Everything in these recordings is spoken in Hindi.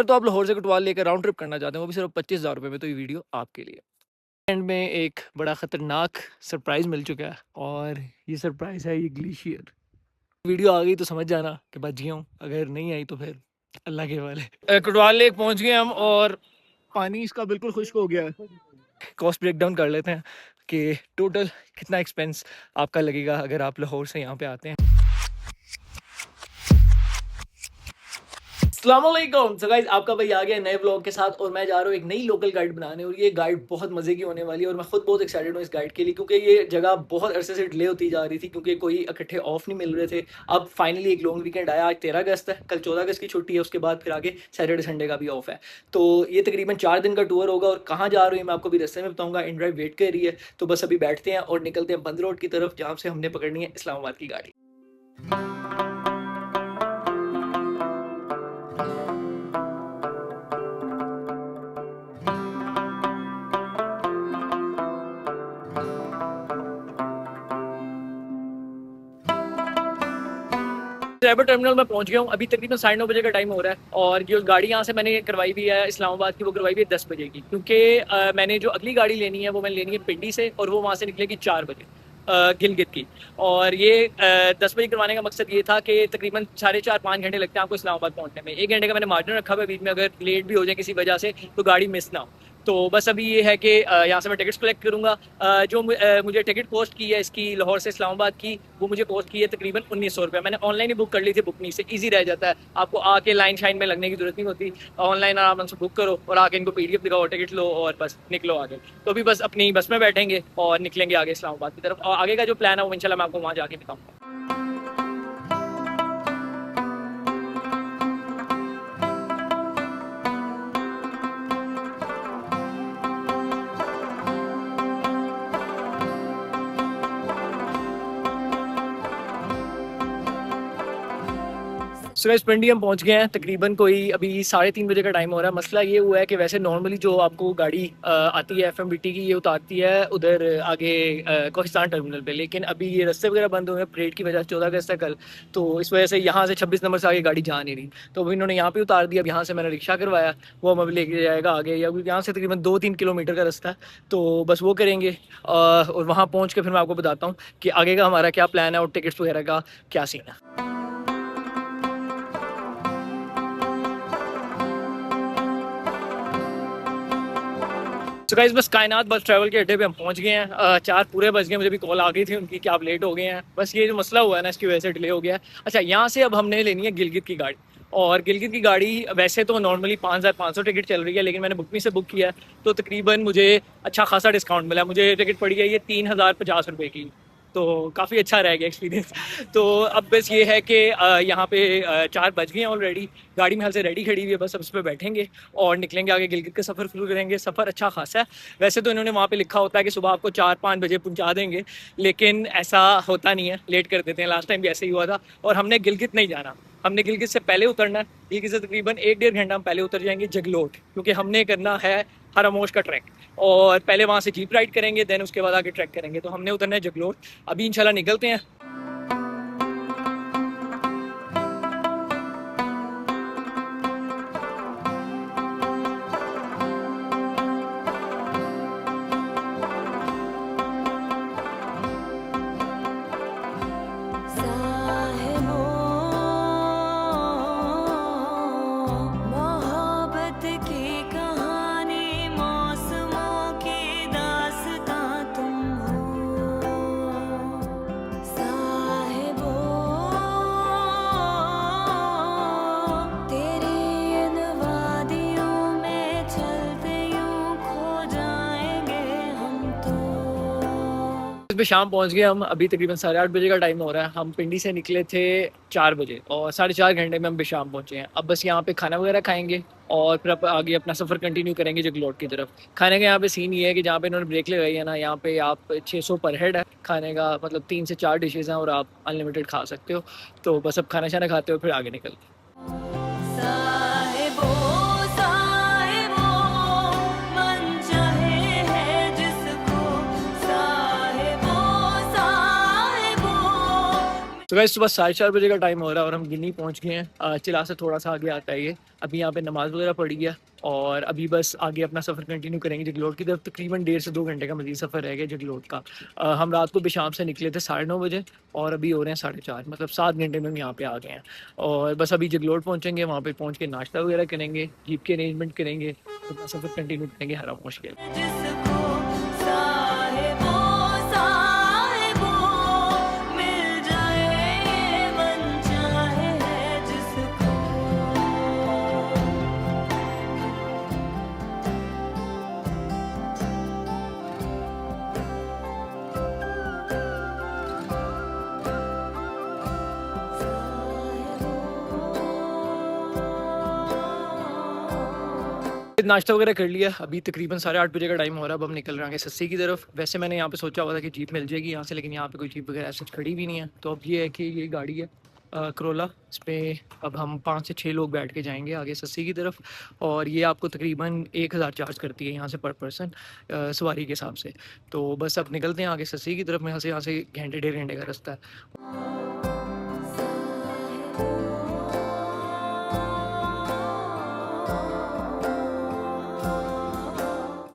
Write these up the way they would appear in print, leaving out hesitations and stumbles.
अगर तो आप लाहौर से कटवाल लेकर राउंड ट्रिप करना चाहते हैं, वो भी सिर्फ 25,000 रुपये में, तो ये वीडियो आपके लिए। एंड में एक बड़ा ख़तरनाक सरप्राइज़ मिल चुका है और ये सरप्राइज़ है ये ग्लेशियर। वीडियो आ गई तो समझ जाना कि बच गया हूँ, अगर नहीं आई तो फिर अल्लाह के हवाले। कटवाल लेक पहुँच गए हम और पानी इसका बिल्कुल खुश्क हो गया है। कॉस्ट ब्रेक डाउन कर लेते हैं कि टोटल कितना एक्सपेंस आपका लगेगा अगर आप लाहौर से यहाँ पे आते हैं। अस्सलामुअलैकुम। सो गाइस, आपका भाई आ गया नए ब्लॉग के साथ और मैं जा रहा हूँ एक नई लोकल गाइड बनाने, और ये गाइड बहुत मज़े की होने वाली है और मैं खुद बहुत एक्साइटेड हूँ इस गाइड के लिए, क्योंकि ये जगह बहुत अरसे से डिले होती जा रही थी क्योंकि कोई इकट्ठे ऑफ नहीं मिल रहे थे। अब फाइनली एक लॉन्ग वीकेंड आया। आज 13 अगस्त है, कल 14 अगस्त की छुट्टी है, उसके बाद फिर आगे सैटरडे संडे का भी ऑफ है। तो ये तकरीबन 4 दिन का टूर होगा और कहाँ जा रही है मैं आपको भी रास्ते में बताऊँगा। इन ड्राइव वेट कर रही है, तो बस अभी बैठते हैं और निकलते हैं बंद रोड की तरफ, जहाँ से हमने पकड़नी है इस्लामाबाद की गाड़ी। ड्राइवर टर्मिनल में पहुंच गया हूँ। अभी तकरीबन 9:30 बजे का टाइम हो रहा है और जो गाड़ी यहाँ से मैंने करवाई भी है इस्लामाबाद की, वो करवाई भी है 10 बजे की, क्योंकि मैंने जो अगली गाड़ी लेनी है वो मैंने लेनी है पिंडी से और वो वहाँ से निकलेगी 4 बजे गिलगित की। और ये 10 बजे करवाने का मकसद ये था कि तकरीबन 4.5-5 घंटे लगते हैं आपको इस्लामाबाद पहुँचने में। 1 घंटे का मैंने मार्जिन रखा हुआ है बीच में, अगर लेट भी हो जाए किसी वजह से तो गाड़ी मिस ना हो। तो बस अभी ये है कि यहाँ से मैं टिकट्स कलेक्ट करूँगा। जो मुझे टिकट कॉस्ट की है इसकी लाहौर से इस्लामाबाद की, वो मुझे कॉस्ट की है तकरीबन 1900 रुपये। मैंने ऑनलाइन ही बुक कर ली थी, बुकनी से ईजी रह जाता है, आपको आके लाइन शाइन में लगने की जरूरत नहीं होती। ऑनलाइन आराम से बुक करो और आके इनको PDF दिखाओ, टिकट लो और बस निकलो आगे। तो अभी बस अपनी बस में बैठेंगे और निकलेंगे आगे इस्लामाबाद की तरफ, और आगे का जो प्लान है वो इंशाल्लाह मैं आपको वहाँ जाके बताऊँगा। सुरेश पिंडी हम पहुंच गए हैं, तकरीबन कोई अभी 3:30 बजे का टाइम हो रहा है। मसला ये हुआ है कि वैसे नॉर्मली जो आपको गाड़ी आती है FMBT की, ये उतारती है उधर आगे कोहिस्तान टर्मिनल पे, लेकिन अभी ये रास्ते वगैरह बंद हुए हैं परेड की वजह से, 14 अगस्त है कल, तो इस वजह से यहाँ से 26 नंबर से आगे गाड़ी जा नहीं रही। तो अभी इन्होंने यहाँ पे उतार दिया। अब यहाँ से मैंने रिक्शा करवाया, वो हमें लेके जाएगा आगे, या यहाँ से तकरीबन 2-3 किलोमीटर का रास्ता है, तो बस वो करेंगे और वहाँ पहुँच के फिर मैं आपको बताता हूँ कि आगे का हमारा क्या प्लान है और टिकट्स वगैरह का क्या सीन है। तो गाइस, बस कायनात बस ट्रैवल के अड्डे पे हम पहुंच गए हैं। 4 पूरे बज गए, मुझे भी कॉल आ गई थी उनकी कि आप लेट हो गए हैं। बस ये जो मसला हुआ है ना, इसकी वजह से डिले हो गया है। अच्छा, यहाँ से अब हमने लेनी है गिलगित की गाड़ी, और गिलगित की गाड़ी वैसे तो नॉर्मली 5,500 टिकट चल रही है, लेकिन मैंने बुकमी से बुक किया है तो तकरीबन मुझे अच्छा खासा डिस्काउंट मिला। मुझे टिकट पड़ी है ये 3,050 रुपये की, तो काफ़ी अच्छा रह गया एक्सपीरियंस। तो अब बस ये है कि यहाँ पे 4 बज गए हैं ऑलरेडी, गाड़ी में हाल से रेडी खड़ी हुई है, बस अब उस पर बैठेंगे और निकलेंगे आगे गिलगित का सफ़र शुरू करेंगे। सफ़र अच्छा खासा है वैसे तो, इन्होंने वहाँ पे लिखा होता है कि सुबह आपको 4-5 बजे पहुँचा देंगे, लेकिन ऐसा होता नहीं है, लेट कर देते हैं। लास्ट टाइम भी ऐसे ही हुआ था। और हमने गिलगित नहीं जाना, हमने गिलगित से पहले उतरना है। गिलगित से तकरीबन 1-1.5 घंटा हम पहले उतर जाएंगे जगलोट, क्योंकि हमने करना है हरामोश का ट्रैक, और पहले वहाँ से जीप राइड करेंगे, देन उसके बाद आगे ट्रैक करेंगे। तो हमने उतरना है जगलोट। अभी इंशाल्लाह निकलते हैं। पे शाम पहुंच गए हम। अभी तकरीबन 8:30 बजे का टाइम हो रहा है। हम पिंडी से निकले थे 4 बजे और 4.5 घंटे में हम बेशाम पहुंचे हैं। अब बस यहाँ पे खाना वगैरह खाएंगे और फिर आगे अपना सफ़र कंटिन्यू करेंगे जगलोट की तरफ। खाने का यहाँ पे सीन ये है कि जहाँ पे इन्होंने ब्रेक लगाई है ना, यहाँ पे आप 600 पर हेड है खाने का, मतलब 3 से 4 डिशेज़ हैं और आप अनलिमिटेड खा सकते हो। तो बस अब खाना शाना खाते हो फिर आगे निकलते। तो गाइस सुबह 4:30 बजे का टाइम हो रहा है और हम गिनी पहुंच गए हैं। चिला से थोड़ा सा आगे आता है ये। अभी यहाँ पे नमाज़ वगैरह पढ़ी है और अभी बस आगे अपना सफ़र कंटिन्यू करेंगे जगलोट की तरफ। तकरीबन 1.5 से 2 घंटे का मज़ीद सफ़र रह गया जगलोट का। हम रात को शाम से निकले थे 9:30 बजे और अभी हो रहे हैं 4:30, मतलब 7 घंटे में हम यहाँ पे आ गए हैं। और बस अभी जगलोट पहुँचेंगे, वहाँ पे पहुँच के नाश्ता वगैरह करेंगे, जीप के अरेंजमेंट करेंगे, अपना सफ़र कंटिन्यू करेंगे हरा मुश्किल। नाश्ता वगैरह कर लिया। अभी तकरीबन 8:30 बजे का टाइम हो रहा है। अब हम निकल रहे हैं सस्सी की तरफ। वैसे मैंने यहाँ पे सोचा हुआ था कि जीप मिल जाएगी यहाँ से, लेकिन यहाँ पे कोई जीप वगैरह ऐसे खड़ी भी नहीं है। तो अब ये है कि ये गाड़ी है करोला, इस पर अब हम 5 से 6 लोग बैठ के जाएंगे आगे सस्सी की तरफ। और ये आपको तकरीबन 1000 चार्ज करती है यहाँ से पर पर्सन सवारी के हिसाब से। तो बस अब निकलते हैं आगे सस्सी की तरफ। यहाँ से घंटे 1.5 घंटे का रास्ता है।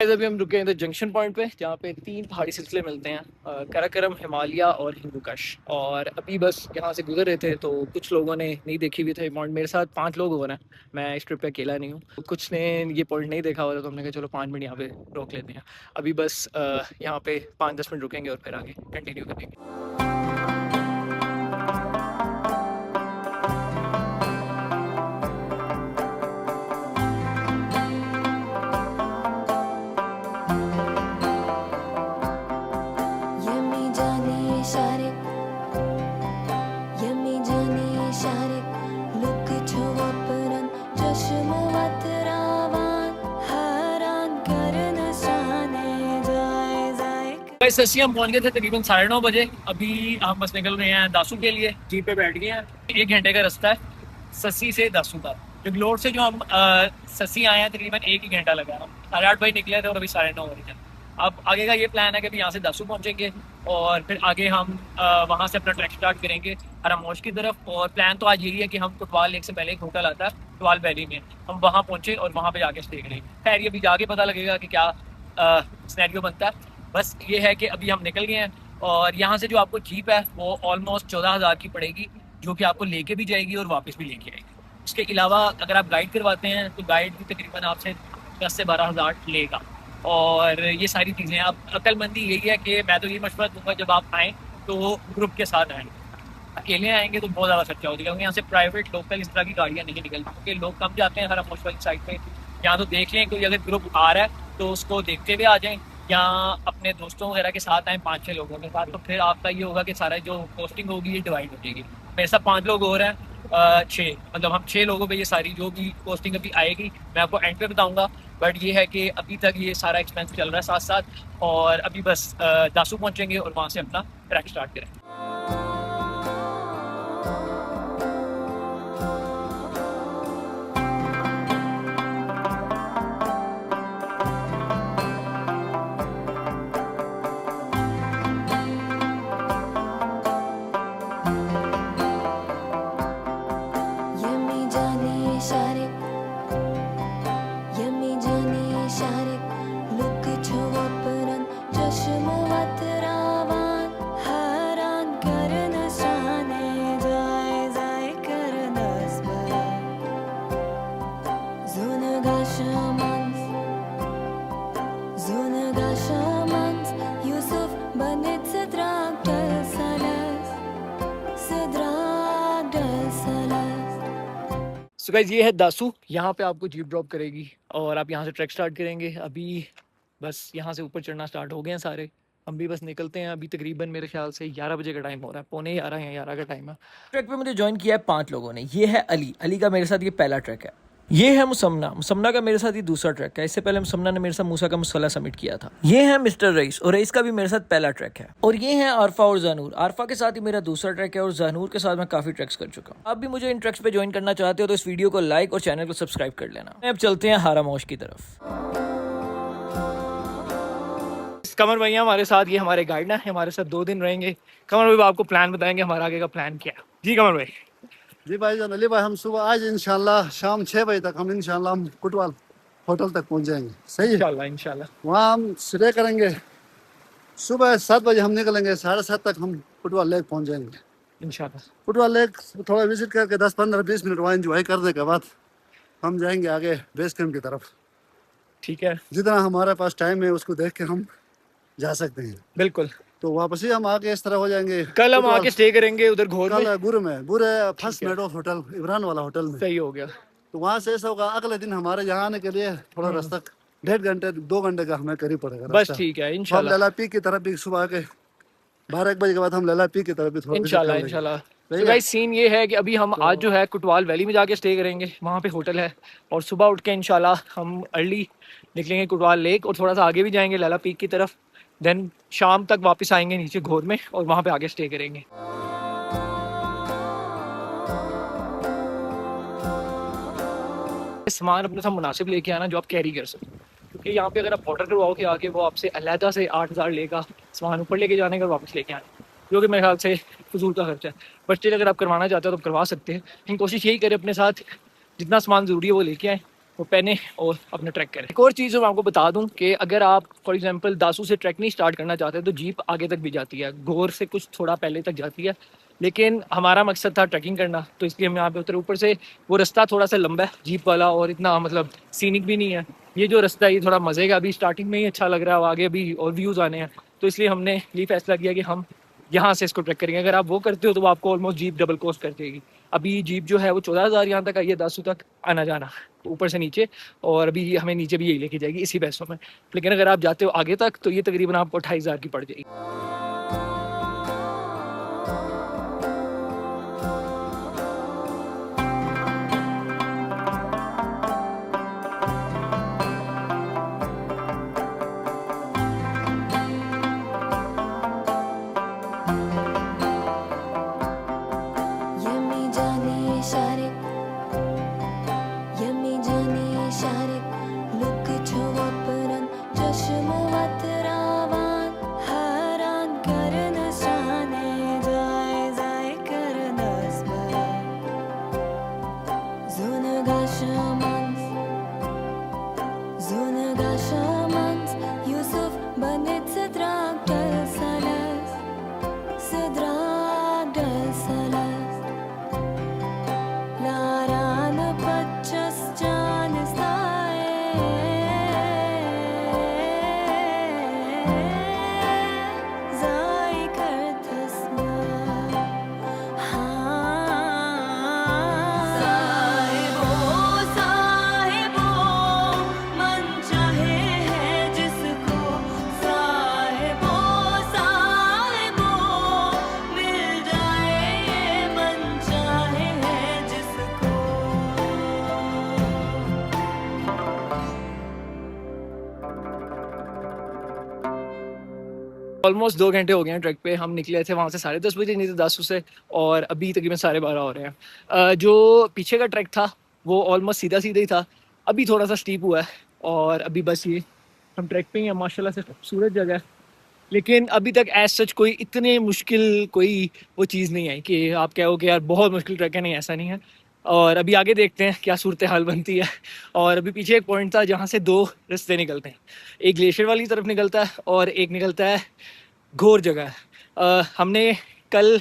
अभी हम रुके हैं जंक्शन पॉइंट पे, जहाँ पे 3 पहाड़ी सिलसिले मिलते हैं, काराकोरम, हिमालय और हिंदू कुश। और अभी बस यहाँ से गुजर रहे थे तो कुछ लोगों ने नहीं देखी हुई थे पॉइंट। मेरे साथ 5 लोग हो रहे हैं, मैं इस ट्रिप पे अकेला नहीं हूँ। कुछ ने ये पॉइंट नहीं देखा हुआ था तो हमने कहा चलो 5 मिनट यहाँ पे रोक लेते हैं। अभी बस यहाँ पे 5-10 मिनट रुकेंगे और फिर आगे कंटिन्यू करेंगे। सस्सी हम पहुंच गए थे तकरीबन 9:30 बजे। अभी हम बस निकल रहे हैं दासू के लिए, जीप पे बैठ गए हैं। 1 घंटे का रास्ता है सस्सी से दासू का। जगलोट से जो हम सस्सी आए हैं तकरीबन 1 ही घंटा लगा। हम 8:30 बजे निकले थे और अभी 9:30 बजे हैं। अब आगे का ये प्लान है कि अभी यहाँ से दासू पहुँचेंगे और फिर आगे हम वहाँ से अपना ट्रैक स्टार्ट करेंगे हरामोश की तरफ। और प्लान तो आज यही है कि हम कुटवाल लेक से पहले एक होटल आता है कुटवाल वैली में, हम वहाँ पहुँचे और वहाँ पर जाके स्टे करेंगे। खैर ये अभी जाके पता लगेगा कि क्या सिनेरियो बनता है। बस ये है कि अभी हम निकल गए हैं और यहाँ से जो आपको जीप है वो ऑलमोस्ट 14,000 की पड़ेगी, जो कि आपको लेके भी जाएगी और वापस भी लेके आएगी। इसके अलावा अगर आप गाइड करवाते हैं तो गाइड भी तकरीबन आपसे 10 से 12,000 लेगा। और ये सारी चीज़ें आप अक्लमंदी यही है कि मैं तो ये मशवरा दूंगा जब आप आएँ तो ग्रुप के साथ आएँ। अकेले आएंगे तो बहुत ज़्यादा खर्चा हो जाएगा, क्योंकि यहाँ से प्राइवेट लोकल इस तरह की गाड़ियाँ नहीं निकलती, क्योंकि लोग कम जाते हैं हरामोश वाली साइड पे। यहाँ तो देख लें कोई अगर ग्रुप आ रहा है तो उसको देखते हुए आ जाएँ, या अपने दोस्तों वगैरह के साथ आए 5-6 लोगों के साथ। तो फिर आपका ये होगा कि सारा जो पोस्टिंग होगी ये डिवाइड हो जाएगी। मेरे साथ 5 लोग हो रहे हैं, 6 मतलब हम 6 लोगों पे ये सारी जो भी पोस्टिंग अभी आएगी मैं आपको एंड पे बताऊंगा। बट ये है कि अभी तक ये सारा एक्सपेंस चल रहा है साथ साथ। और अभी बस दासू पहुँचेंगे और वहाँ से अपना ट्रैक स्टार्ट करेंगे। सो गाइस ये है दासू, यहाँ पे आपको जीप ड्रॉप करेगी और आप यहाँ से ट्रैक स्टार्ट करेंगे। अभी बस यहाँ से ऊपर चढ़ना स्टार्ट हो गए हैं सारे, हम भी बस निकलते हैं। अभी तकरीबन मेरे ख्याल से 11 बजे का टाइम हो रहा है, 11:45 या 11 का टाइम है। ट्रैक पे मुझे ज्वाइन किया है 5 लोगों ने। ये है अली का मेरे साथ ये पहला ट्रैक है। ये है मुसम्ना का मेरे साथ ये दूसरा ट्रैक है। इससे पहले मुसम्ना ने मेरे साथ मूसा का मुसल्ला सबमिट किया था। ये है मिस्टर रईस, और रईस का भी मेरे साथ पहला ट्रैक है। और ये है आरफा और जानूर। आरफा के साथ ही मेरा दूसरा ट्रैक है और जानूर के साथ मैं काफी ट्रैक्स कर चुका हूँ। आप भी मुझे इन ट्रैक्स पे ज्वाइन करना चाहते हो तो इस वीडियो को लाइक और चैनल को सब्सक्राइब कर लेना। अब चलते हैं हारामोश की तरफ। कमर भैया हमारे साथ, ये हमारे गाइड हैं, हमारे साथ 2 दिन रहेंगे। कमर भाई आपको प्लान बताएंगे हमारा आगे का प्लान क्या है। जी कमर भाई। जी भाईजान अली भाई, हम सुबह आज इंशाल्लाह शाम 6 बजे तक हम इंशाल्लाह हम कुटवाल होटल तक पहुंच जाएंगे। सही है, इंशाल्लाह इंशाल्लाह। वहाँ हम स्टे करेंगे। सुबह 7 बजे हम निकलेंगे, 7:30 तक हम कुटवाल लेक पहुंच जाएंगे। इंशाल्लाह कुटवाल लेक थोड़ा विजिट करके 10-15-20 मिनट वहाँ एंजॉय करने के बाद हम जाएंगे आगे बेस कैंप की तरफ। ठीक है, जितना हमारे पास टाइम है उसको देख के हम जा सकते हैं। बिल्कुल। तो वापस ही हम आगे इस तरह हो जाएंगे। कल हम आके स्टे करेंगे उधर घोर में। कल गुरु में, बुरे फर्स्ट मेडो होटल, इमरान वाला होटल में। सही हो गया। तो वहाँ से ऐसा होगा अगले दिन हमारे यहाँ आने के लिए थोड़ा रास्ता 1.5 घंटे 2 घंटे का हमें करीब पड़ेगा बस रास्ता। ठीक है हम इंशाल्लाह लैला पीक की तरफ भी सुबह के 12-1 बजे के बाद हम लैला पीक की तरफ भी थोड़ा visit कर इंशाल्लाह लेंगे। इंशाल्लाह। सही तो है? गाइस सीन ये है कि अभी हम आज जो है कुटवाल वैली में जाके स्टे करेंगे, वहाँ पे होटल है, और सुबह उठ के इंशाल्लाह हम अर्ली निकलेंगे कुटवाल लेक और थोड़ा सा आगे भी जाएंगे लैला पीक की तरफ। देन शाम तक वापस आएंगे नीचे घोर में और वहाँ पे आगे स्टे करेंगे। सामान अपने साथ मुनासिब लेके आना जो आप कैरी कर सकते हो, क्योंकि यहाँ पे अगर आप ऑर्डर करवाओगे आके वो आपसे अलहदा से 8,000 लेगा सामान ऊपर लेके जाने का, वापस लेके आने, जो कि मेरे ख्याल से फजूल का खर्चा है। बट स्टिल अगर आप करवाना चाहते हो तो आप करवा सकते हैं, लेकिन कोशिश यही करें अपने साथ जितना सामान ज़रूरी है वो लेके आएँ, वो पहने और अपना ट्रैक करें। एक और चीज़ जो मैं आपको बता दूं कि अगर आप फॉर एग्जांपल दासू से ट्रैक नहीं स्टार्ट करना चाहते तो जीप आगे तक भी जाती है, घोर से कुछ थोड़ा पहले तक जाती है, लेकिन हमारा मकसद था ट्रैकिंग करना तो इसलिए हम यहाँ पे उतरे। ऊपर से वो रास्ता थोड़ा सा लंबा है जीप वाला और इतना मतलब सीनिक भी नहीं है। ये जो रास्ता है ये थोड़ा मज़े का, अभी स्टार्टिंग में ही अच्छा लग रहा है, आगे अभी और व्यूज़ आने हैं, तो इसलिए हमने ये फैसला किया कि हम यहाँ से इसको ट्रैक करेंगे। अगर आप वो करते हो तो वो आपको ऑलमोस्ट जीप डबल कॉस्ट कर देगी। अभी जीप जो है वो 14,000 यहाँ तक आई है दासू तक आना जाना, ऊपर से नीचे, और अभी हमें नीचे भी यही लेके जाएगी इसी पैसों में। लेकिन अगर आप जाते हो आगे तक तो ये तकरीबन आपको 28,000 की पड़ जाएगी। ऑलमोस्ट 2 घंटे हो गए हैं ट्रैक पे। हम निकले थे वहाँ से 10:30 बजे नहीं तो दासू से, और अभी तकरीबन 12:30 हो रहे हैं। जो पीछे का ट्रैक था वो ऑलमोस्ट सीधा सीधा ही था, अभी थोड़ा सा स्टीप हुआ है, और अभी बस ये हम ट्रैक पे ही हैं। माशाल्लाह से खूबसूरत जगह है, लेकिन अभी तक एज सच कोई इतने मुश्किल कोई वो चीज़ नहीं आई कि आप कहो कि यार बहुत मुश्किल ट्रैक है, नहीं ऐसा नहीं है। और अभी आगे देखते हैं क्या सूरत हाल बनती है। और अभी पीछे एक पॉइंट था जहाँ से 2 रास्ते निकलते हैं, एक ग्लेशियर वाली तरफ निकलता है और एक निकलता है घोर जगह है। हमने कल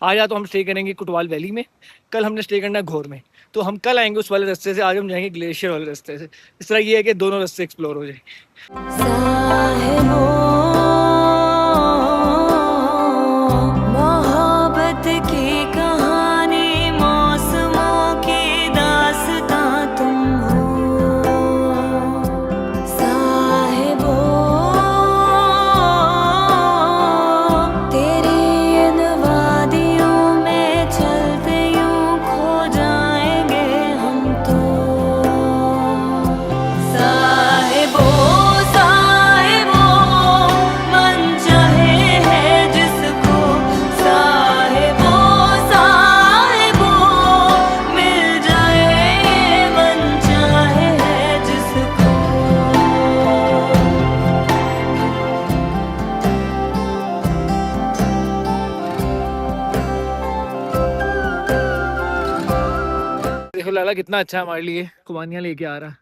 आज या तो हम स्टे करेंगे कुटवाल वैली में, कल हमने स्टे करना है घोर में, तो हम कल आएंगे उस वाले रास्ते से, आज हम जाएंगे ग्लेशियर वाले रास्ते से। इस तरह ये है कि दोनों रास्ते एक्सप्लोर हो जाए। मोहब्बत की कहानी, मौसमों की दास्तां तुम हो साहिबो, तेरी इन वादियों में चलते यूं खो जाएंगे हम तो साहिबो साहिबो, वाला कितना अच्छा है हमारे लिए, खुबानियाँ लेके आ रहा।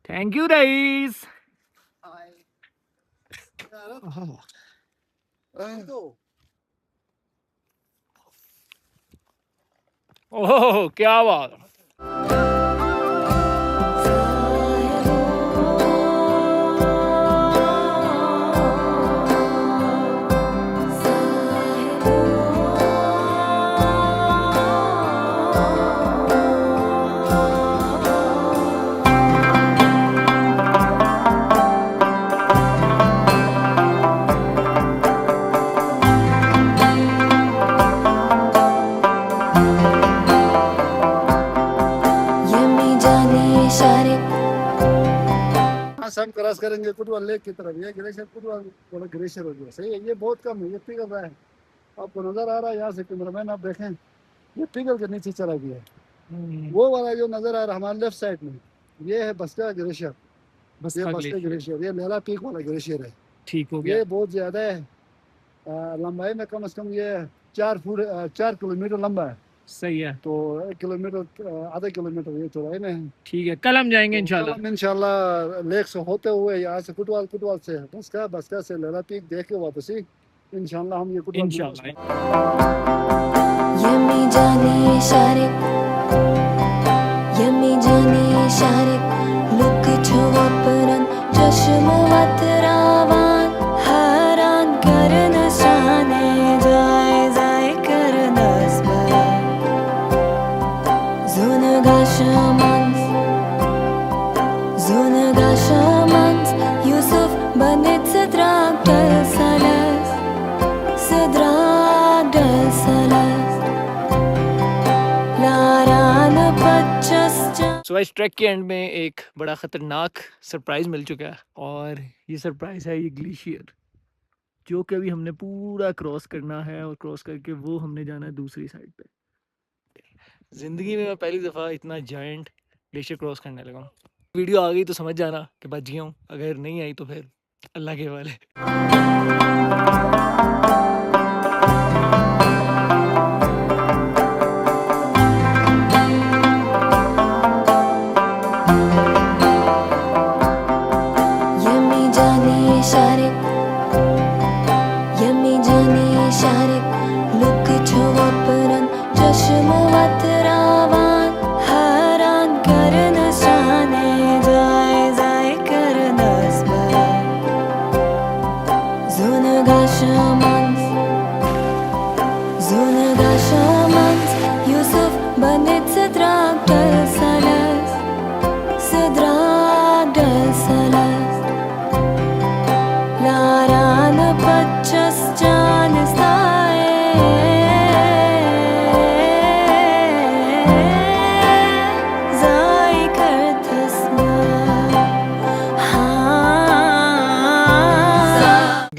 Thank you rice. ओह क्या बात। यहाँ से हम क्रॉस करेंगे कुटवाल लेक की तरफ, ये ग्लेशियर कुटवाल वाला ग्लेशियर हो गया। सही है, ये बहुत कम है, ये पिघल रहा है। आपको नजर आ रहा है यहाँ से कैमरामैन, आप देखें ये पिघल के नीचे चला गया है। वो वाला जो नजर आ रहा है हमारे लेफ्ट साइड में, ये है बस्का ग्लेशियर। बस ये बस्का ग्लेशियर, ये लेला पीक वाला ग्लेशियर है। ठीक हो गया। ये बहुत ज्यादा है, लंबाई में कम से कम ये 4 किलोमीटर लंबा है। सही है, तो 1 किलोमीटर आधा किलोमीटर ये चौड़ाई में है। ठीक है, कल हम जाएंगे तो इंशाल्लाह। कल हम इंशाल्लाह लेक से होते हुए यहाँ से कुटवाल, कुटवाल से बस्का से लेला पीक देख के वापसी इंशाल्लाह हम ये कुटवाल इंशाल्लाह। Yummy Johnny Sharik, Yummy Johnny Sharik, look at you vaparan, chashmavat ravan, haran karna shane, jai karna sma, zunaga shamans, Yusuf banit sadrak dal salas, sadrak dal salas. सो इस ट्रैक के एंड में एक बड़ा ख़तरनाक सरप्राइज़ मिल चुका है, और ये सरप्राइज़ है ये ग्लेशियर, जो कि अभी हमने पूरा क्रॉस करना है, और क्रॉस करके वो हमने जाना है दूसरी साइड पे। ज़िंदगी में मैं पहली दफ़ा इतना जायंट ग्लेशियर क्रॉस करने लगा हूँ। वीडियो आ गई तो समझ जाना कि बच गया हूँ, अगर नहीं आई तो फिर अल्लाह के हवाले। Sharik, Yummy Johnny Sharik, look at you vaparan, chashmavat ravan, haran karna shane, jai karna sma, zunaga shamans, Yusuf banit sadrak dal salas, sadrak dal salas.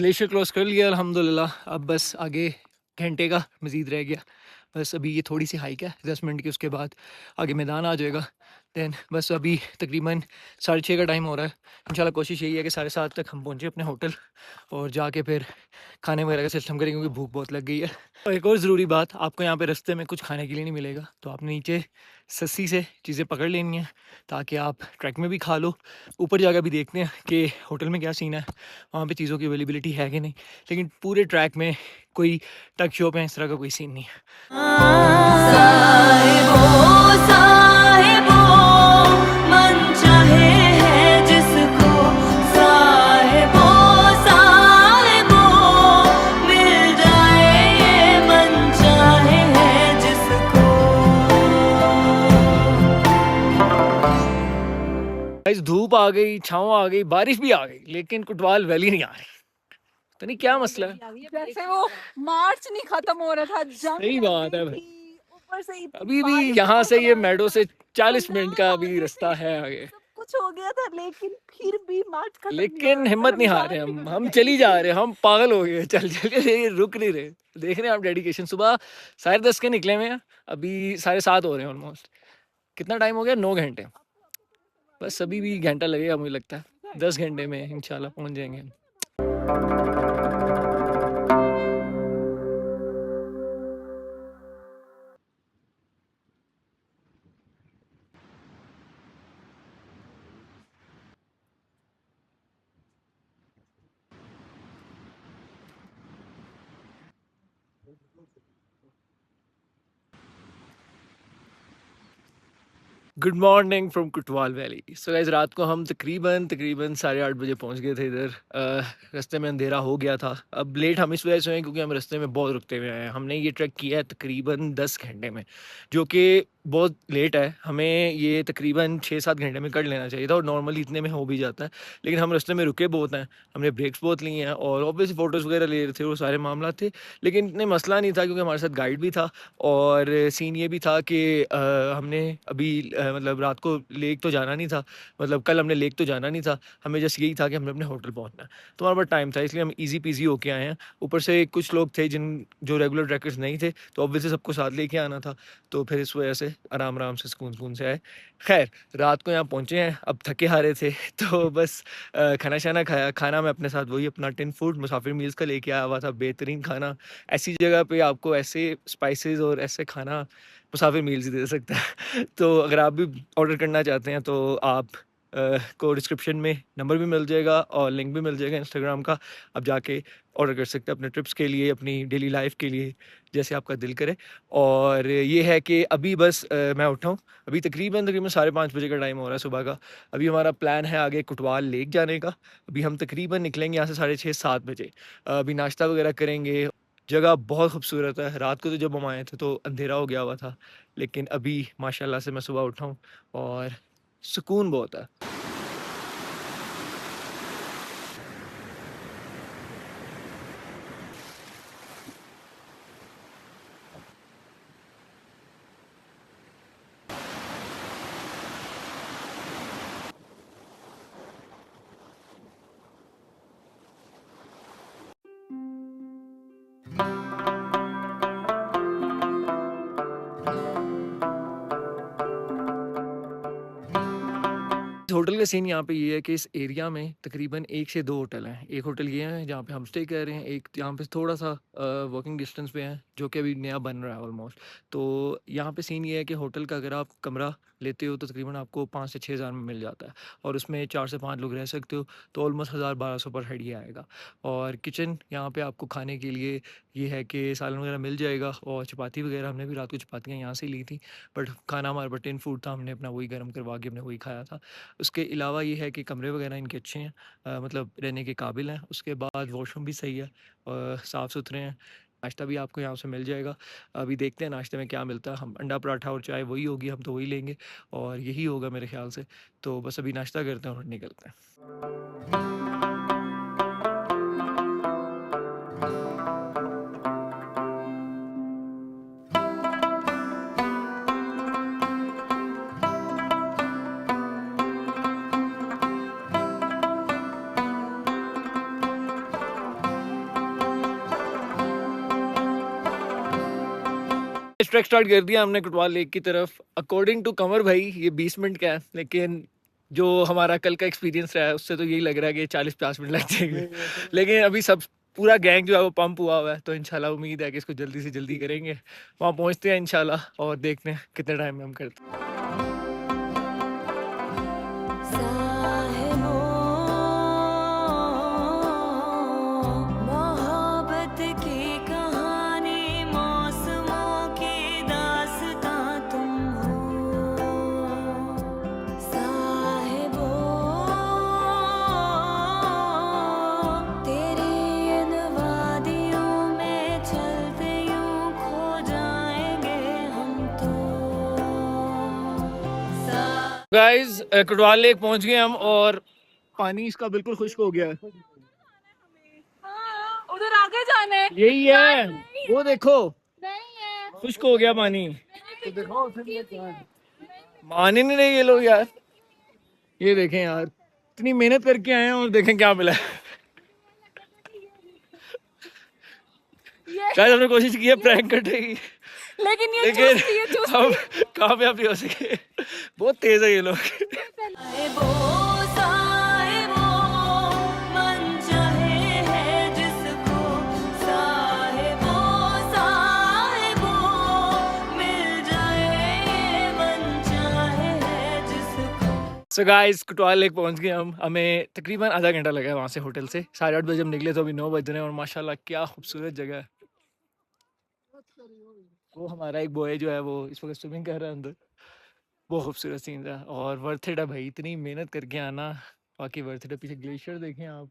Glacier cross कर लिया अल्हम्दुलिल्लाह। अब बस आगे घंटे का मज़ीद रह गया। बस अभी ये थोड़ी सी हाइक है 10 मिनट की, उसके बाद आगे मैदान आ जाएगा। दैन बस अभी तकरीबन 6:30 का टाइम हो रहा है। इंशाल्लाह कोशिश यही है कि 7:30 तक हम पहुँचे अपने होटल, और जाके फिर खाने वगैरह का सिस्टम करेंगे, क्योंकि भूख बहुत लग गई है। और एक और ज़रूरी बात, आपको यहाँ पे रास्ते में कुछ खाने के लिए नहीं मिलेगा, तो आपने नीचे सस्ती से चीज़ें पकड़ लेनी है ताकि आप ट्रैक में भी खा लो। ऊपर जाकर भी देखते हैं कि होटल में क्या सीन है, वहाँ पे चीज़ों की अवेलेबिलिटी है कि नहीं। लेकिन पूरे ट्रैक में कोई टक शॉप है, इस तरह का कोई सीन नहीं है। गाइस धूप आ गई, छाँव आ गई, बारिश भी आ गई, लेकिन कुटवाल वैली नहीं आ रही। तो नहीं क्या मसला है। जैसे वो मार्च नहीं खत्म हो रहा था, जंग सही लग बात है गई भाई। थी, ऊपर से इतनी अभी भी बारिश यहाँ से ये और मेडो से 40 ठंडा मिनट का अभी होने रास्ता से है आगे, सब कुछ हो गया था, लेकिन फिर भी मार्च खत्म नहीं हो लेकिन रहा था, हिम्मत नहीं हार रमजान रहे भी हम हो हम गया। चली जा रहे हैं, हम पागल हो गए चल चल के, ये रुक नहीं रहे। देख रहे हैं आप डेडिकेशन, सुबह 10:30 के निकले हुए हैं, अभी 7:30 हो रहे हैं ऑलमोस्ट। कितना टाइम हो गया, 9 घंटे। बस अभी भी घंटा लगेगा, मुझे लगता है 10 घंटे में इंशाल्लाह पहुँच जाएंगे। Good morning from Kutwal valley. So guys रात को हम तकरीबन 8:30 बजे पहुंच गए थे इधर। रास्ते में अंधेरा हो गया था। अब लेट हम इस वजह से हुए क्योंकि हम रास्ते में बहुत रुकते हुए आए हैं। हमने ये ट्रैक किया है तकरीबन 10 घंटे में, जो कि बहुत लेट है। हमें ये तकरीबन 6-7 घंटे में कर लेना चाहिए था और नॉर्मली इतने में हो भी जाता है, लेकिन हम रास्ते में रुके बहुत हैं। हमने ब्रेक्स बहुत ली हैं और ऑब्वियसली फ़ोटोज़ वगैरह ले रहे थे, वो सारे मामला थे। लेकिन इतने मसला नहीं था क्योंकि हमारे साथ गाइड भी था और सीन ये भी था कि हमने अभी मतलब रात को लेक तो जाना नहीं था, मतलब कल हमने लेक तो जाना नहीं था। हमें जस्ट यही था कि हमने अपने होटल पहुंचना है, तो हमारे पास टाइम था, इसलिए हम इजी पीजी होके आए हैं। ऊपर से कुछ लोग थे जो रेगुलर ट्रैकर्स नहीं थे, तो ऑब्वियसली सबको साथ लेके आना था, तो फिर इस वजह से आराम आराम से सुकून से आए। खैर रात को यहाँ पहुँचे हैं, अब थके हारे थे तो बस खाना शाना खाया। खाना मैं अपने साथ वही अपना टिन फूड मुसाफिर मील्स का लेके आया हुआ था। बेहतरीन खाना, ऐसी जगह पे आपको ऐसे स्पाइसेस और ऐसे खाना मुसाफिर मील्स ही दे सकता है तो अगर आप भी ऑर्डर करना चाहते हैं तो आप को डिस्क्रिप्शन में नंबर भी मिल जाएगा और लिंक भी मिल जाएगा इंस्टाग्राम का। आप जाके ऑर्डर कर सकते हैं अपने ट्रिप्स के लिए, अपनी डेली लाइफ के लिए, जैसे आपका दिल करे। और ये है कि अभी बस मैं उठा हूँ, अभी तकरीबन 5:30 बजे का टाइम हो रहा है सुबह का। अभी हमारा प्लान है आगे कुटवाल लेक जाने का। अभी हम तकरीबन निकलेंगे यहाँ से 6:30-7 बजे। अभी नाश्ता वगैरह करेंगे। जगह बहुत खूबसूरत है। रात को तो जब हम आए थे तो अंधेरा हो गया हुआ था, लेकिन अभी माशाल्लाह से मैं सुबह उठा हूँ और सुकून बहुत है। होटल का सीन यहाँ पे ये है कि इस एरिया में तकरीबन 1 से 2 होटल हैं। एक होटल ये है जहाँ पे हम स्टे कर रहे हैं, एक यहाँ पे थोड़ा सा वॉकिंग डिस्टेंस पे है जो कि अभी नया बन रहा है ऑलमोस्ट। तो यहाँ पे सीन ये है कि होटल का अगर आप कमरा लेते हो तो तकरीबन आपको 5 से 6 हज़ार में मिल जाता है और उसमें 4 से 5 लोग रह सकते हो, तो ऑलमोस्ट 1000-1200 पर हेड ही आएगा। और किचन यहाँ पे आपको खाने के लिए ये है कि सालन वगैरह मिल जाएगा और चपाती वगैरह, हमने भी रात को चपातियाँ यहाँ से ली थी, बट खाना हमारे पास टिन फूड था, हमने अपना वही गर्म करवा के हमने वही खाया था। उसके अलावा ये है कि कमरे वगैरह इनके अच्छे हैं, मतलब रहने के काबिल हैं। उसके बाद वॉशरूम भी सही है और साफ़ सुथरे हैं। नाश्ता भी आपको यहाँ से मिल जाएगा। अभी देखते हैं नाश्ते में क्या मिलता है। हम अंडा पराठा और चाय वही होगी, हम तो वही लेंगे और यही होगा मेरे ख्याल से। तो बस अभी नाश्ता करते हैं और निकलते हैं। ट्रैक स्टार्ट कर दिया हमने कुटवाल लेक की तरफ। अकॉर्डिंग टू कमर भाई ये 20 मिनट का है, लेकिन जो हमारा कल का एक्सपीरियंस रहा है उससे तो यही लग रहा है कि 40-50 मिनट लग जाएंगे। लेकिन अभी सब पूरा गैंग जो है वो पंप हुआ हुआ है, तो इंशाल्लाह उम्मीद है कि इसको जल्दी से जल्दी करेंगे। वहाँ पहुँचते हैं इंशाल्लाह और देखते हैं कितने टाइम में हम करते हैं। साहिबो मोहब्बत की कहानी, मौसमों की दास्तां तुम हो। साहिबो तेरी इन वादियों में चलते यूं खो जाएंगे हम तो। गाइस कुटवाल लेक पहुँच गए हम और पानी इसका बिल्कुल खुश्क हो गया है। हाँ, उधर आगे जाना है। यही है, वो देखो नहीं है। खुश्क हो गया पानी। तो देखो फिर ये क्या है। मान ही नहीं रहे ये लोग यार। ये देखें यार, इतनी मेहनत करके आए हैं और देखें क्या मिला है। ये शायद हमने कोशिश की है प्रैंक करने की, लेकिन ये लेकिन चुस्ती है, चुस्ती। हम कामयाब नहीं हो सके। बहुत तेज है ये लोग। साहिबो साहिबो मन चाहे है जिसको, साहिबो साहिबो मिल जाए मन चाहे है जिसको। सो गाइस कुटवाल लेक पहुंच गए हम। हमें तकरीबन आधा घंटा लगा वहाँ से होटल से। 8:30 बजे हम निकले तो अभी 9 बज रहे हैं और माशाल्लाह क्या खूबसूरत जगह है। वो हमारा एक बॉय जो है वो इस वक्त स्विमिंग कर रहा है अंदर। बहुत खूबसूरत सीन था और वर्थ इट है भाई, इतनी मेहनत करके आना बाकी वर्थ इट है। पीछे ग्लेशियर देखें आप।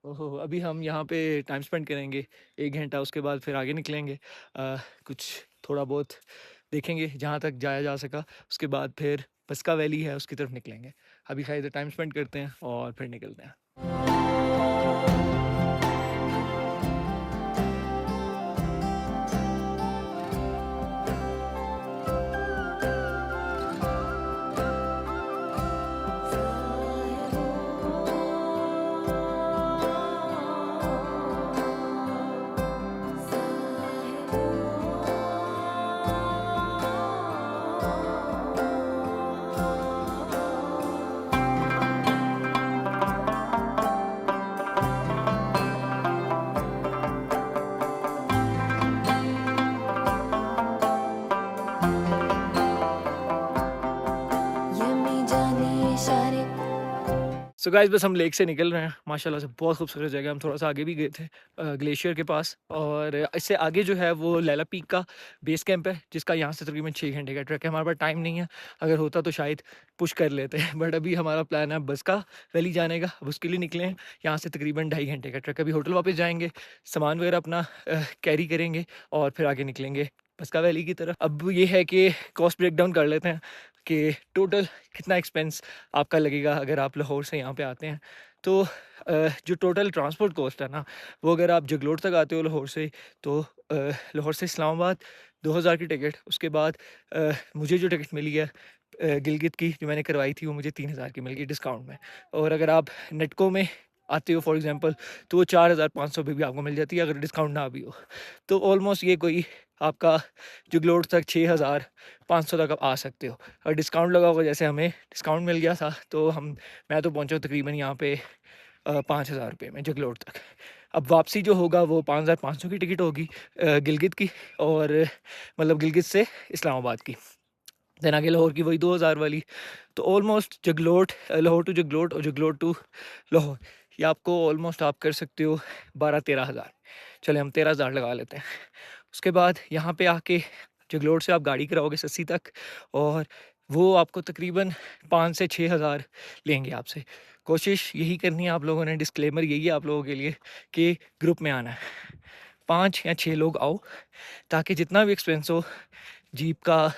ओहो, अभी हम यहाँ पे टाइम स्पेंड करेंगे 1 घंटा, उसके बाद फिर आगे निकलेंगे। कुछ थोड़ा बहुत देखेंगे जहाँ तक जाया जा सका, उसके बाद फिर बस्का वैली है उसकी तरफ निकलेंगे। अभी शायद टाइम स्पेंड करते हैं और फिर निकलते हैं। यम्मी जाने इशारे सो गाइस बस हम लेक से निकल रहे हैं। माशाल्लाह से बहुत खूबसूरत जगह है। हम थोड़ा सा आगे भी गए थे ग्लेशियर के पास, और इससे आगे जो है वो लैला पीक का बेस कैंप है, जिसका यहाँ से तकरीबन 6 घंटे का ट्रैक है। हमारे पास टाइम नहीं है, अगर होता तो शायद पुश कर लेते हैं, बट अभी हमारा प्लान है बस्का वैली जाने का। अब उसके लिए निकले हैं। यहाँ से तकरीबन 2.5 घंटे का ट्रैक है। अभी होटल वापस जाएंगे, सामान वगैरह अपना कैरी करेंगे और फिर आगे निकलेंगे बस्का वैली की तरफ। अब ये है कि कॉस्ट ब्रेक डाउन कर लेते हैं कि टोटल कितना एक्सपेंस आपका लगेगा अगर आप लाहौर से यहाँ पे आते हैं। तो जो टोटल ट्रांसपोर्ट कॉस्ट है ना, वो अगर आप जगलोट तक आते हो लाहौर से, तो लाहौर से इस्लामाबाद 2000 की टिकट। उसके बाद मुझे जो टिकट मिली है गिलगित की, जो मैंने करवाई थी, वो मुझे 3000 की मिल गई डिस्काउंट में। और अगर आप नेटको में आते हो फॉर एग्जांपल, तो वो 4500 पे भी आपको मिल जाती है अगर डिस्काउंट ना भी हो। तो ऑलमोस्ट ये कोई आपका जगलोट तक 6500 तक आप आ सकते हो। और डिस्काउंट लगा होगा, जैसे हमें डिस्काउंट मिल गया था, तो मैं तो पहुंचा तकरीबन यहाँ पे 5000 रुपये में जगलोट तक। अब वापसी जो होगा वो 5500 की टिकट होगी गिलगित की, और मतलब गिलगित से इस्लामाबाद की। देन आगे लाहौर की वही 2000 वाली। तो ऑलमोस्ट जगलोट, लाहौर टू जगलोट और जगलोट टू लाहौर, ये आपको ऑलमोस्ट आप कर सकते हो 12-13 हज़ार। चले हम 13 हज़ार लगा लेते हैं। उसके बाद यहाँ पे आके जगलोट से आप गाड़ी कराओगे सस्सी तक, और वो आपको तकरीबन 5 से 6 हज़ार लेंगे आपसे। कोशिश यही करनी है आप लोगों ने, डिस्क्लेमर यही है आप लोगों के लिए कि ग्रुप में आना है। 5 या 6 लोग आओ, ताकि जितना भी एक्सपेंस हो जीप का,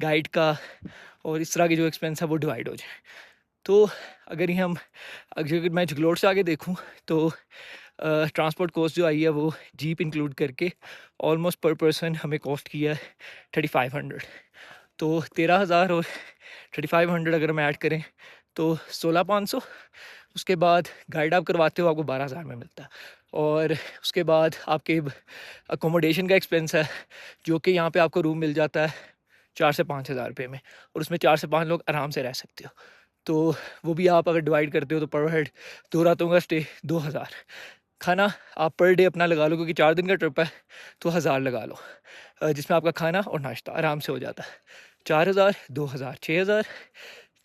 गाइड का और इस तरह के जो एक्सपेंस है वो डिवाइड हो जाए। तो अगर मैं जगलोट से आगे देखूं तो ट्रांसपोर्ट कॉस्ट जो आई है वो जीप इंक्लूड करके ऑलमोस्ट पर पर्सन हमें कॉस्ट किया है 3500। तो 13 हज़ार और 3500 अगर हम ऐड करें तो 16,500। उसके बाद गाइड आप करवाते हो, आपको 12,000 में मिलता है। और उसके बाद आपके अकोमोडेशन का एक्सपेंस है, जो कि यहाँ पे आपको रूम मिल जाता है 4 से 5 हज़ार रुपये में, और उसमें 4 से 5 लोग आराम से रह सकते हो। तो वो भी आप अगर डिवाइड करते हो तो पर हेड 2 रातों का स्टे 2000। खाना आप पर डे अपना लगा लो, क्योंकि 4 दिन का ट्रिप है, तो 1000 लगा लो, जिसमें आपका खाना और नाश्ता आराम से हो जाता है। 4000, 2000, 6000।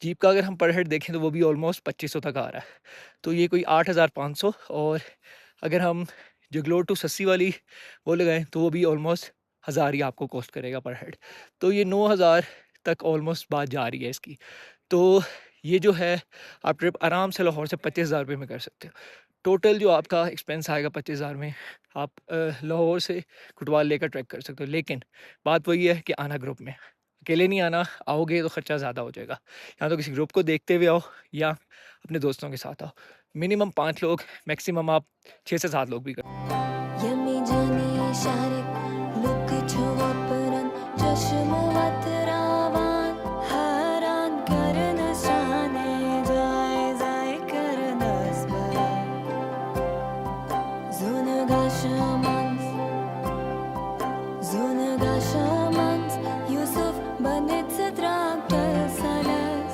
जीप का अगर हम पर हेड देखें तो वो भी ऑलमोस्ट 2500 तक आ रहा है। तो ये कोई 8500। और अगर हम जगलोट टू सस्सी वाली वो लगाएं तो वो भी ऑलमोस्ट 1000 ही आपको कॉस्ट करेगा पर हेड। तो ये 9000 तक ऑलमोस्ट बात जा रही है इसकी। तो ये जो है आप ट्रिप आराम से लाहौर से 25,000 रुपये में कर सकते हो। टोटल जो आपका एक्सपेंस आएगा 25,000 में, आप लाहौर से कुटवाल लेकर ट्रैक कर सकते हो। लेकिन बात वही है कि आना ग्रुप में, अकेले नहीं आना। आओगे तो ख़र्चा ज़्यादा हो जाएगा। या तो किसी ग्रुप को देखते हुए आओ या अपने दोस्तों के साथ आओ। मिनिमम 5 लोग, मैक्सिमम आप 6 से 7 लोग भी कर। यम्मी जाने इशारे लुक छुवपरन चष्म वतरावान हैरान करन शाने जाए जाए करन अस्बर Zunga shamans Yusuf banit sidrak salas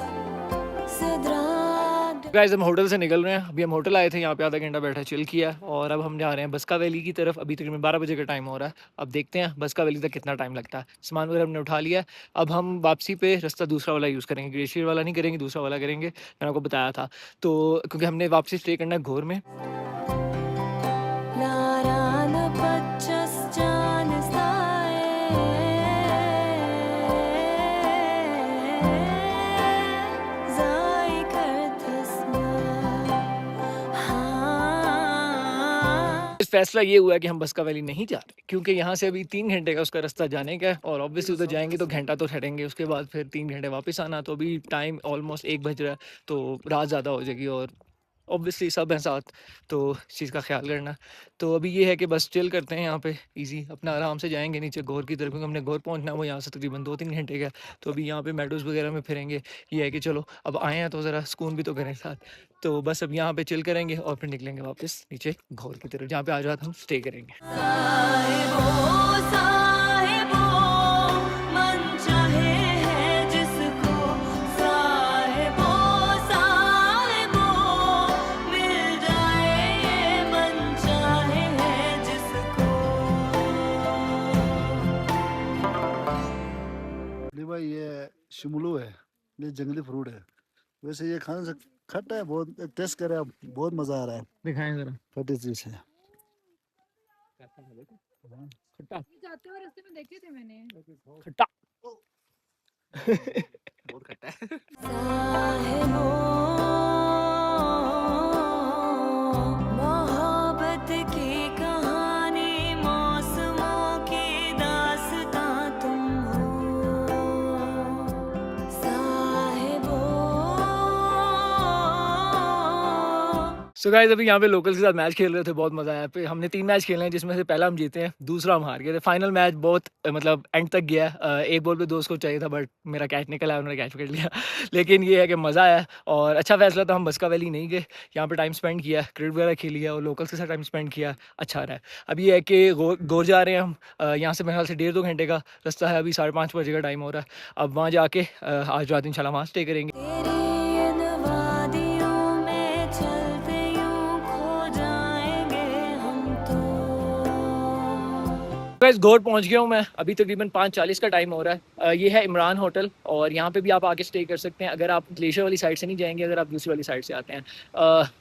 sidrak guys हम होटल से निकल रहे हैं। अभी हम होटल आए थे, यहाँ पे आधा घंटा बैठा चिल किया, और अब हम जा रहे हैं बस्का वैली की तरफ। अभी तकरीबन 12 बजे का टाइम हो रहा है। अब देखते हैं बस्का वैली तक कितना टाइम लगता है। सामान वगैरह हमने उठा लिया है। अब हम वापसी पे रास्ता दूसरा वाला यूज़ करेंगे, ग्लेशियर वाला नहीं करेंगे, दूसरा वाला करेंगे। मैंने आपको बताया था। तो क्योंकि हमने वापसी स्टे करना है घोर में। Laran pachas jan stae फैसला ये हुआ है कि हम बस्का वैली नहीं जा रहे, क्योंकि यहाँ से अभी 3 घंटे का उसका रास्ता जाने का है, और ऑब्वियसली उधर जाएंगे तो घंटा तो ठहरेंगे, उसके बाद फिर 3 घंटे वापस आना, तो अभी टाइम ऑलमोस्ट 1 बज रहा है, तो रात ज़्यादा हो जाएगी, और ऑब्वियसली सब हैं साथ, तो इस चीज़ का ख्याल करना। तो अभी ये है कि बस चिल करते हैं यहाँ पे, इजी अपना आराम से जाएंगे नीचे घोर की तरफ, क्योंकि हमने घोर पहुँचना है, वो यहाँ से तकरीबन 2-3 घंटे का है। तो अभी यहाँ पे मेडोज़ वगैरह में फिरेंगे। ये है कि चलो अब आए हैं तो ज़रा सुकून भी तो करें साथ। तो बस अब यहाँ पे चिल करेंगे और फिर निकलेंगे वापस नीचे घोर की तरफ, जहाँ पे आज रात हम स्टे करेंगे। साहिबो साहिबो मन चाहे है जिसको, साहिबो साहिबो मिल जाए ये मन चाहे है जिसको। अली भाई ये शिमलू है, ये जंगली फ्रूट है। वैसे ये खाने से खट्टा है बहुत, टेस्ट करे आप, बहुत मजा आ रहा है। दिखाएं ज़रा। खट्टी चीज है। खट्टा जाते हुए रास्ते में देखे थे मैंने। खट्टा बहुत खट्टा है। साहिबो मोहब्बत की कहानी, मौसमों की दास्तां तुम हो साहिबो। सो गाइस अभी यहाँ पे लोकल्स के साथ मैच खेल रहे थे, बहुत मजा आया। फिर हमने 3 मैच खेले हैं, जिसमें से पहला हम जीते हैं, दूसरा हम हार गए थे। फाइनल मैच बहुत मतलब एंड तक गया। एक बॉल पे 2 स्कोर चाहिए था, बट मेरा कैच निकला है, उन्होंने कैच पकड़ लिया। लेकिन ये है कि मज़ा आया और अच्छा फैसला था। हम बस्का वैली नहीं गए, यहाँ पे टाइम स्पेंड किया, क्रिकेट वगैरह खेली है और लोकल्स के साथ टाइम स्पेंड किया, अच्छा रहा है। अब ये है कि गोर जा रहे हैं हम। यहाँ से मेरे ख्याल से 1.5-2 घंटे का रास्ता है, अभी 5:30 बजे का टाइम हो रहा है। अब वहाँ जाके आज रात इंशाल्लाह वहाँ स्टे करेंगे। तेरी इन वादियों में चलते यूं खो जाएंगे हम तो। गाइस घोर पहुंच गया हूँ मैं, अभी तकरीबन 5:40 का टाइम हो रहा है। ये है इमरान होटल, और यहाँ पे भी आप आके स्टे कर सकते हैं अगर आप ग्लेशियर वाली साइड से नहीं जाएंगे, अगर आप दूसरी वाली साइड से आते हैं।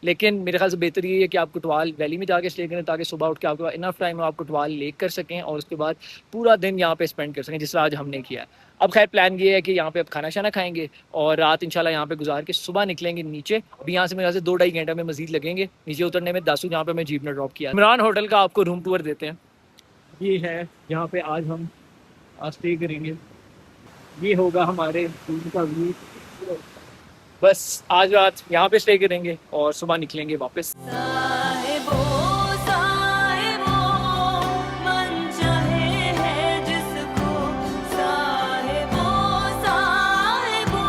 लेकिन मेरे ख्याल से बेहतर ये है कि आप कुटवाल वैली में जाके स्टे करें, ताकि सुबह उठ के आपके पास इनफ टाइम हो, आप कुटवाल लेक कर सकें और उसके बाद पूरा दिन यहाँ पे स्पेंड कर सकें, जिस तरह आज हमने किया है। अब खैर प्लान ये है कि यहाँ पे अब खाना शाना खाएंगे और रात इंशाल्लाह यहाँ पे गुजार के सुबह निकलेंगे नीचे। अभी यहाँ से मेरे ख्याल से 2-2.5 घंटे में मजीद लगेंगे नीचे उतरने में। दासू जहाँ पे मैं जीप ने ड्रॉप किया। इमरान होटल का आपको रूम टूर देते हैं। ये है यहाँ पे आज हम स्टे करेंगे, ये होगा हमारे रूम का व्यू। बस आज रात यहाँ पे स्टे करेंगे और सुबह निकलेंगे वापस। साहिबो साहिबो मन चाहे है जिसको, साहिबो साहिबो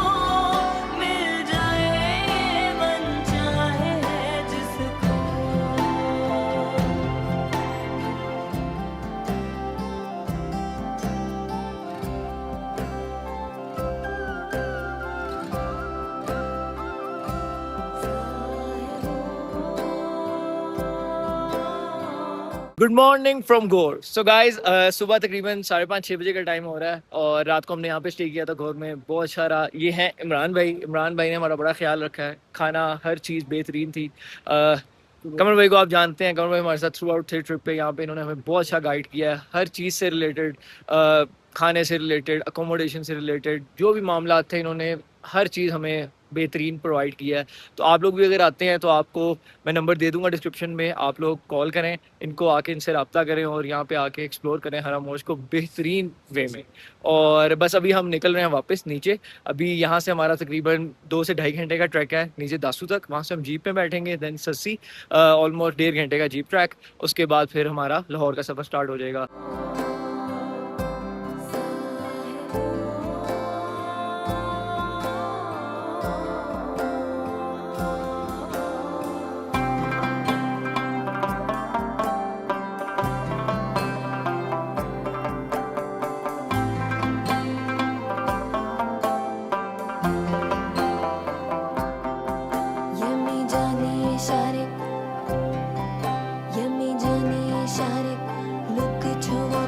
मिल जाए ये मन चाहे है जिसको। गुड मॉर्निंग फ्रॉम गोर। सो गाइज सुबह तकरीबन 5:30-6 बजे का टाइम हो रहा है और रात को हमने यहाँ पे स्टे किया था गोर में, बहुत अच्छा रहा। ये है इमरान भाई। इमरान भाई ने हमारा बड़ा ख्याल रखा है, खाना हर चीज़ बेहतरीन थी। कमर भाई को आप जानते हैं, कमर भाई हमारे साथ थ्रू आउट थे ट्रिप पे। यहाँ पे इन्होंने हमें बहुत अच्छा गाइड किया है, हर चीज़ से रिलेटेड, खाने से रिलेटेड, अकोमोडेशन से रिलेटेड, जो भी मामला थे इन्होंने हर चीज़ हमें बेहतरीन प्रोवाइड किया है। तो आप लोग भी अगर आते हैं तो आपको मैं नंबर दे दूंगा डिस्क्रिप्शन में, आप लोग कॉल करें इनको, आके इनसे रब्ता करें और यहाँ पे आके एक्सप्लोर करें हरम मौज को बेहतरीन वे में। और बस अभी हम निकल रहे हैं वापस नीचे। अभी यहाँ से हमारा तकरीबन 2 से 2.5 घंटे का ट्रैक है नीचे दासू तक, वहाँ से हम जीप में बैठेंगे, देन सस्सी ऑलमोस्ट 1.5 घंटे का जीप ट्रैक। उसके बाद फिर हमारा लाहौर का सफ़र स्टार्ट हो जाएगा। यमी जाने इशारे, यमी जाने इशारे, लुक छुओ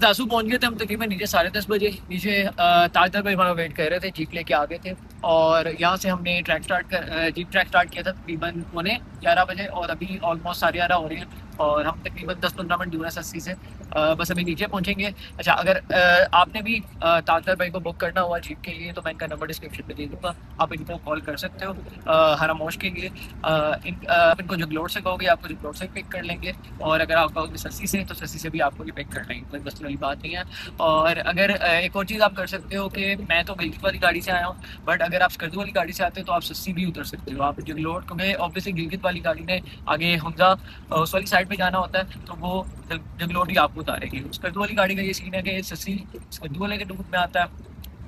दासू पहुंच गए थे हम तकरीबन नीचे 10:30 बजे। नीचे ताजदर भाई हमारा वेट कर रहे थे, जीप लेके आ गए थे और यहाँ से हमने जीप ट्रैक स्टार्ट किया था तकरीबन 11:15 बजे और अभी ऑलमोस्ट 11:30 हो रही है और हम तकरीबन 10-15 मिनट दूर है सस्सी से। बस अभी नीचे पहुंचेंगे। अच्छा, अगर आपने भी ताजदर भाई को बुक करना हुआ जीप के लिए तो मैं इनका नंबर डिस्क्रिप्शन में दे दूँगा, आप इनको कॉल कर सकते हो हरामोश के लिए। आप इनको जगलोट से कहोगे आपको जगलोट से पिक कर लेंगे और अगर आप कहोगे सस्सी से तो सस्सी से भी आपको भी पिक कर लेंगे, कोई मसले वाली बात नहीं है। और अगर एक और चीज़ आप कर सकते हो कि मैं तो गिलगित वाली गाड़ी से आया हूँ, बट अगर आप स्कर्दू वाली गाड़ी से आते हो तो आप सस्सी भी उतर सकते हो। आप जगलोट, क्योंकि ऑब्वियसली गिलगित वाली गाड़ी ने आगे हमजा उस वाली साइड पे जाना होता है तो वो जगलोट ही आपको उतारेगी। स्कर्दू वाली गाड़ी का ये सीन है कि सस्सी स्कर्दू वाले के रूट में आता है,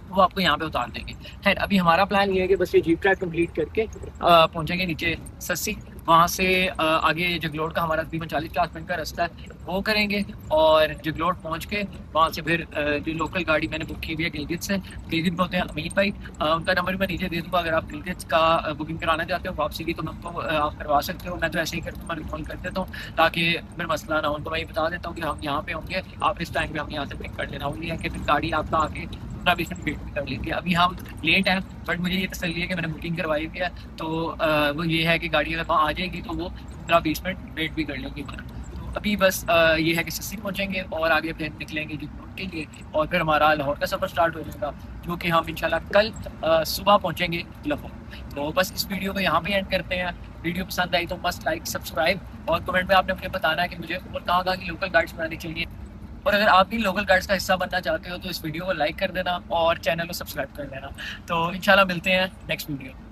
वो आपको यहाँ पे उतार देंगे। खैर, अभी हमारा प्लान ये है कि बस ये जीप ट्रैक कंप्लीट करके पहुँचेंगे नीचे सस्सी, वहाँ से आगे जगलोट का हमारा तकरीबन 40-50 मिनट का रास्ता है, वो करेंगे और जगलोट पहुँच के वहाँ से फिर जो लोकल गाड़ी मैंने बुक की हुई है गिलगित से, गिलगित में होते हैं अमीर भाई, उनका नंबर मैं नीचे दे दूँगा। अगर आप गिलगित का बुकिंग कराना चाहते हो वापसी की तो मैं उनको आप करवा सकते हो। मैं तो ऐसे ही करता हूँ, मैं कॉल कर देता हूँ ताकि फिर मसला ना हो। उनको मैं बता देता हूँ कि हम यहाँ पे होंगे, आप इस टाइम पे हम यहाँ से पिक कर लेना। वो ये है कि फिर गाड़ी आपका आके 15-20 मिनट वेट भी कर लेती है। अभी हम लेट हैं बट मुझे ये तसल्ली है कि मैंने बुकिंग करवाई हुई है तो वो ये है कि गाड़ी अगर वहाँ आ जाएगी तो वो 15-20 मिनट वेट भी कर लेंगी हमारा। तो अभी बस ये है कि सस्सी पहुँचेंगे और आगे फिर निकलेंगे जगलोट के लिए और फिर हमारा लाहौर का सफ़र स्टार्ट हो जाएगा, जो कि हम इंशाल्लाह कल सुबह पहुँचेंगे लाहौर। तो बस इस वीडियो को यहाँ पे एंड करते हैं। वीडियो पसंद आई तो मस्ट लाइक, सब्सक्राइब और कमेंट में आपने मुझे बताना है कि मुझे और कहाँ की लोकल गाइड्स बनानी चाहिए। और अगर आप भी लोकल गाइड्स का हिस्सा बनना चाहते हो तो इस वीडियो को लाइक कर देना और चैनल को सब्सक्राइब कर देना। तो इंशाल्लाह मिलते हैं नेक्स्ट वीडियो।